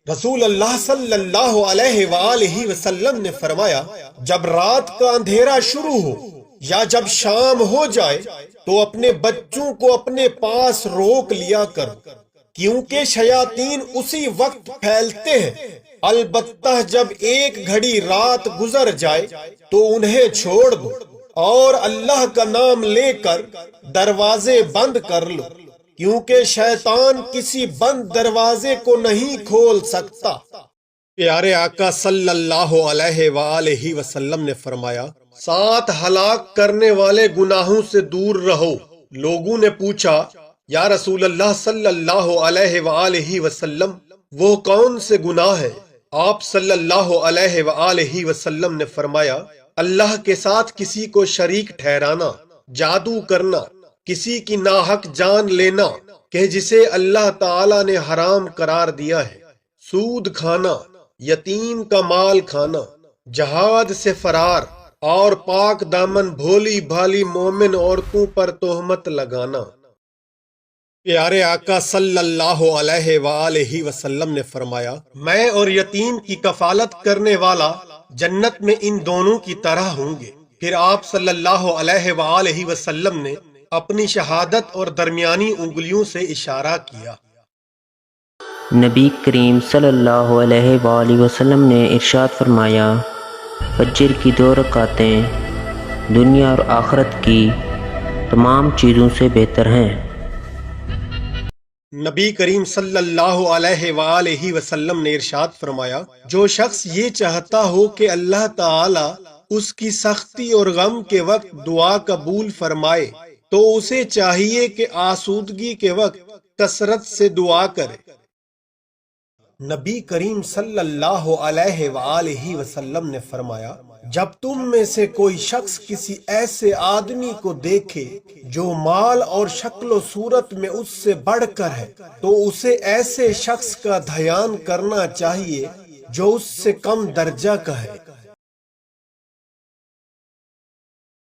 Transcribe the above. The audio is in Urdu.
رسول اللہ صلی اللہ علیہ وآلہ وسلم نے فرمایا، جب رات کا اندھیرا شروع ہو یا جب شام ہو جائے تو اپنے بچوں کو اپنے پاس روک لیا کرو، کیونکہ شیاطین اسی وقت پھیلتے ہیں۔ البتہ جب ایک گھڑی رات گزر جائے تو انہیں چھوڑ دو اور اللہ کا نام لے کر دروازے بند کر لو، کیونکہ شیطان کسی بند دروازے کو نہیں کھول سکتا۔ پیارے آقا صلی اللہ علیہ وآلہ وسلم نے فرمایا، 7 ہلاک کرنے والے گناہوں سے دور رہو۔ لوگوں نے پوچھا، یا رسول اللہ صلی اللہ علیہ وآلہ وسلم، وہ کون سے گناہ ہیں؟ آپ صلی اللہ علیہ وآلہ وسلم نے فرمایا، اللہ کے ساتھ کسی کو شریک ٹھہرانا، جادو کرنا، کسی کی ناحق جان لینا کہ جسے اللہ تعالی نے حرام قرار دیا ہے، سود کھانا، یتیم کا مال کھانا، جہاد سے فرار اور پاک دامن بھولی بھالی مومن عورتوں پر تہمت لگانا۔ پیارے آقا صلی اللہ علیہ وآلہ وسلم نے فرمایا، میں اور یتیم کی کفالت کرنے والا جنت میں ان دونوں کی طرح ہوں گے۔ پھر آپ صلی اللہ علیہ وآلہ وسلم نے اپنی شہادت اور درمیانی انگلیوں سے اشارہ کیا۔ نبی کریم صلی اللہ علیہ وآلہ وسلم نے ارشاد فرمایا، فجر کی 2 رکعتیں دنیا اور آخرت کی تمام چیزوں سے بہتر ہیں۔ نبی کریم صلی اللہ علیہ وآلہ وسلم نے ارشاد فرمایا، جو شخص یہ چاہتا ہو کہ اللہ تعالی اس کی سختی اور غم کے وقت دعا قبول فرمائے تو اسے چاہیے کہ آسودگی کے وقت کثرت سے دعا کرے۔ نبی کریم صلی اللہ علیہ وآلہ وسلم نے فرمایا، جب تم میں سے کوئی شخص کسی ایسے آدمی کو دیکھے جو مال اور شکل و صورت میں اس سے بڑھ کر ہے تو اسے ایسے شخص کا دھیان کرنا چاہیے جو اس سے کم درجہ کا ہے۔